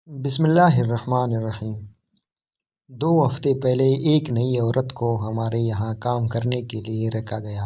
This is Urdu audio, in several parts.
بسم اللہ الرحمن الرحیم۔ 2 ہفتے پہلے ایک نئی عورت کو ہمارے یہاں کام کرنے کے لیے رکھا گیا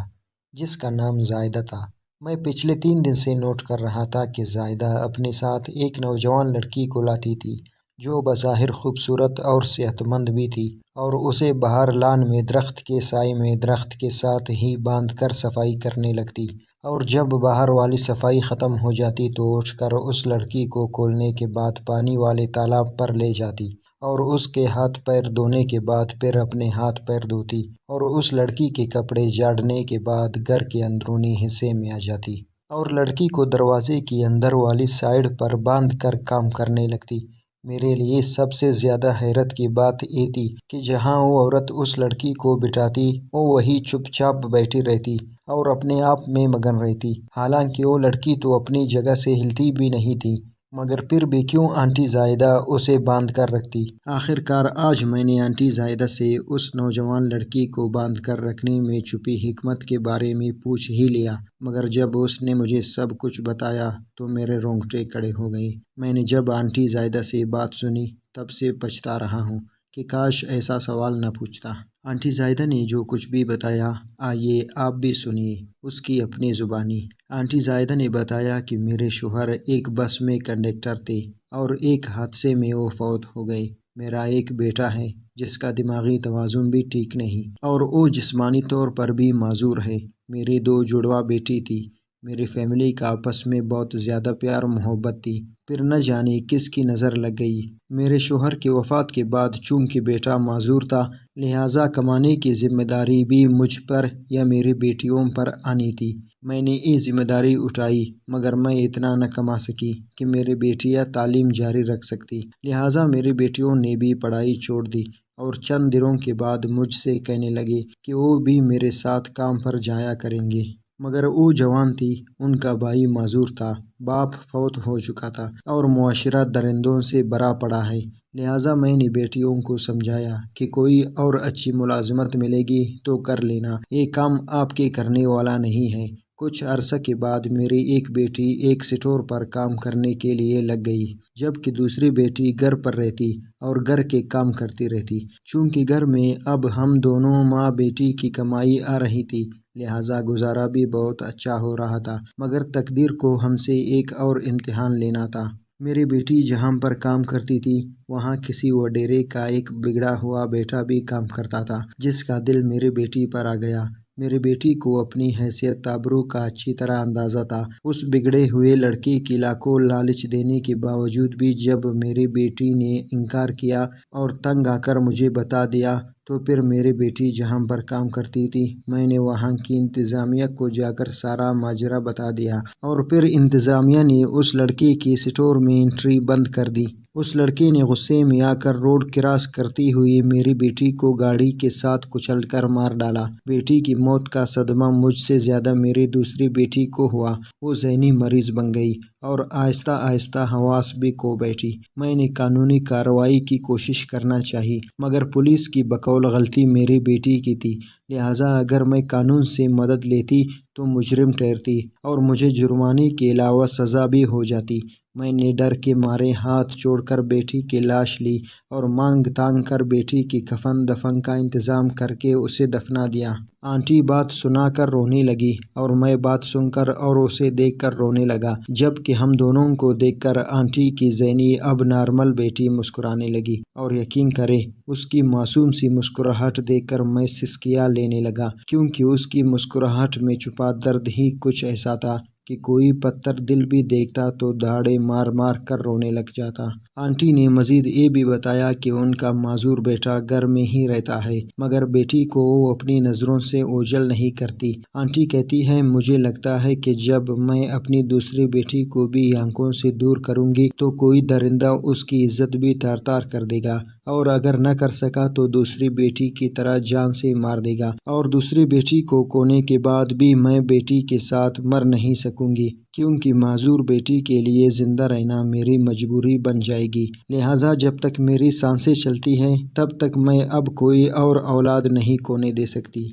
جس کا نام زائدہ تھا۔ میں پچھلے 3 دن سے نوٹ کر رہا تھا کہ زائدہ اپنے ساتھ ایک نوجوان لڑکی کو لاتی تھی جو بظاہر خوبصورت اور صحت مند بھی تھی، اور اسے باہر لان میں درخت کے سائے میں درخت کے ساتھ ہی باندھ کر صفائی کرنے لگتی، اور جب باہر والی صفائی ختم ہو جاتی تو اٹھ کر اس لڑکی کو کھولنے کے بعد پانی والے تالاب پر لے جاتی اور اس کے ہاتھ پیر دھونے کے بعد پھر اپنے ہاتھ پیر دھوتی، اور اس لڑکی کے کپڑے جھاڑنے کے بعد گھر کے اندرونی حصے میں آ جاتی اور لڑکی کو دروازے کی اندر والی سائیڈ پر باندھ کر کام کرنے لگتی۔ میرے لیے سب سے زیادہ حیرت کی بات یہ تھی کہ جہاں وہ عورت اس لڑکی کو بٹھاتی وہ وہیں چپ چاپ بیٹھی رہتی اور اپنے آپ میں مگن رہتی، حالانکہ وہ لڑکی تو اپنی جگہ سے ہلتی بھی نہیں تھی، مگر پھر بھی کیوں آنٹی زائدہ اسے باندھ کر رکھتی؟ آخر کار آج میں نے آنٹی زائدہ سے اس نوجوان لڑکی کو باندھ کر رکھنے میں چھپی حکمت کے بارے میں پوچھ ہی لیا، مگر جب اس نے مجھے سب کچھ بتایا تو میرے رونگٹے کھڑے ہو گئے۔ میں نے جب آنٹی زائدہ سے بات سنی تب سے پچھتا رہا ہوں کہ کاش ایسا سوال نہ پوچھتا۔ آنٹی زائدہ نے جو کچھ بھی بتایا آئیے آپ بھی سنیے اس کی اپنی زبانی۔ آنٹی زائدہ نے بتایا کہ میرے شوہر ایک بس میں کنڈکٹر تھے اور ایک حادثے میں وہ فوت ہو گئے۔ میرا ایک بیٹا ہے جس کا دماغی توازن بھی ٹھیک نہیں اور وہ جسمانی طور پر بھی معذور ہے۔ میری 2 جڑواں بیٹی تھی۔ میری فیملی کا آپس میں بہت زیادہ پیار محبت تھی، پھر نہ جانے کس کی نظر لگ گئی۔ میرے شوہر کی وفات کے بعد چونکہ بیٹا معذور تھا لہٰذا کمانے کی ذمہ داری بھی مجھ پر یا میری بیٹیوں پر آنی تھی۔ میں نے یہ ذمہ داری اٹھائی مگر میں اتنا نہ کما سکی کہ میری بیٹیاں تعلیم جاری رکھ سکتی، لہٰذا میری بیٹیوں نے بھی پڑھائی چھوڑ دی اور چند دنوں کے بعد مجھ سے کہنے لگے کہ وہ بھی میرے ساتھ کام پر جایا کریں گے، مگر وہ جوان تھی، ان کا بھائی معذور تھا، باپ فوت ہو چکا تھا اور معاشرہ درندوں سے بھرا پڑا ہے، لہٰذا میں نے بیٹیوں کو سمجھایا کہ کوئی اور اچھی ملازمت ملے گی تو کر لینا، یہ کام آپ کے کرنے والا نہیں ہے۔ کچھ عرصہ کے بعد میری ایک بیٹی ایک اسٹور پر کام کرنے کے لیے لگ گئی جبکہ دوسری بیٹی گھر پر رہتی اور گھر کے کام کرتی رہتی۔ چونکہ گھر میں اب ہم دونوں ماں بیٹی کی کمائی آ رہی تھی لہٰذا گزارا بھی بہت اچھا ہو رہا تھا، مگر تقدیر کو ہم سے ایک اور امتحان لینا تھا۔ میری بیٹی جہاں پر کام کرتی تھی وہاں کسی وڈیرے کا ایک بگڑا ہوا بیٹا بھی کام کرتا تھا جس کا دل میری بیٹی پر آ گیا۔ میری بیٹی کو اپنی حیثیت آبرو کا اچھی طرح اندازہ تھا۔ اس بگڑے ہوئے لڑکے کی لاکھوں لالچ دینے کے باوجود بھی جب میری بیٹی نے انکار کیا اور تنگ آ کر مجھے بتا دیا تو پھر میری بیٹی جہاں پر کام کرتی تھی میں نے وہاں کی انتظامیہ کو جا کر سارا ماجرا بتا دیا، اور پھر انتظامیہ نے اس لڑکے کی اسٹور میں انٹری بند کر دی۔ اس لڑکے نے غصے میں آ کر روڈ کراس کرتے ہوئے میری بیٹی کو گاڑی کے ساتھ کچل کر مار ڈالا۔ بیٹی کی موت کا صدمہ مجھ سے زیادہ میری دوسری بیٹی کو ہوا، وہ ذہنی مریض بن گئی اور آہستہ آہستہ حواس بھی کھو بیٹھی۔ میں نے قانونی کارروائی کی کوشش کرنا چاہی مگر پولیس کی بقول غلطی میری بیٹی کی تھی، لہٰذا اگر میں قانون سے مدد لیتی تو مجرم ٹھہرتی اور مجھے جرمانے کے علاوہ سزا بھی ہو جاتی۔ میں نے ڈر کے مارے ہاتھ جوڑ کر بیٹی کی لاش لی اور مانگ تانگ کر بیٹی کی کفن دفن کا انتظام کر کے اسے دفنا دیا۔ آنٹی بات سنا کر رونے لگی اور میں بات سن کر اور اسے دیکھ کر رونے لگا، جبکہ ہم دونوں کو دیکھ کر آنٹی کی ذہنی اب نارمل بیٹی مسکرانے لگی، اور یقین کریں اس کی معصوم سی مسکراہٹ دیکھ کر میں سسکیاں لینے لگا، کیونکہ اس کی مسکراہٹ میں چھپا درد ہی کچھ ایسا تھا کہ کوئی پتھر دل بھی دیکھتا تو دھاڑے مار مار کر رونے لگ جاتا۔ آنٹی نے مزید یہ بھی بتایا کہ ان کا معذور بیٹا گھر میں ہی رہتا ہے مگر بیٹی کو وہ اپنی نظروں سے اوجھل نہیں کرتی۔ آنٹی کہتی ہے مجھے لگتا ہے کہ جب میں اپنی دوسری بیٹی کو بھی آنکھوں سے دور کروں گی تو کوئی درندہ اس کی عزت بھی تار تار کر دے گا، اور اگر نہ کر سکا تو دوسری بیٹی کی طرح جان سے مار دے گا، اور دوسری بیٹی کو کھونے کے بعد بھی میں بیٹی کے ساتھ مر نہیں سکوں گی کیونکہ معذور بیٹی کے لیے زندہ رہنا میری مجبوری بن جائے گی، لہٰذا جب تک میری سانسیں چلتی ہیں تب تک میں اب کوئی اور اولاد نہیں کھونے دے سکتی۔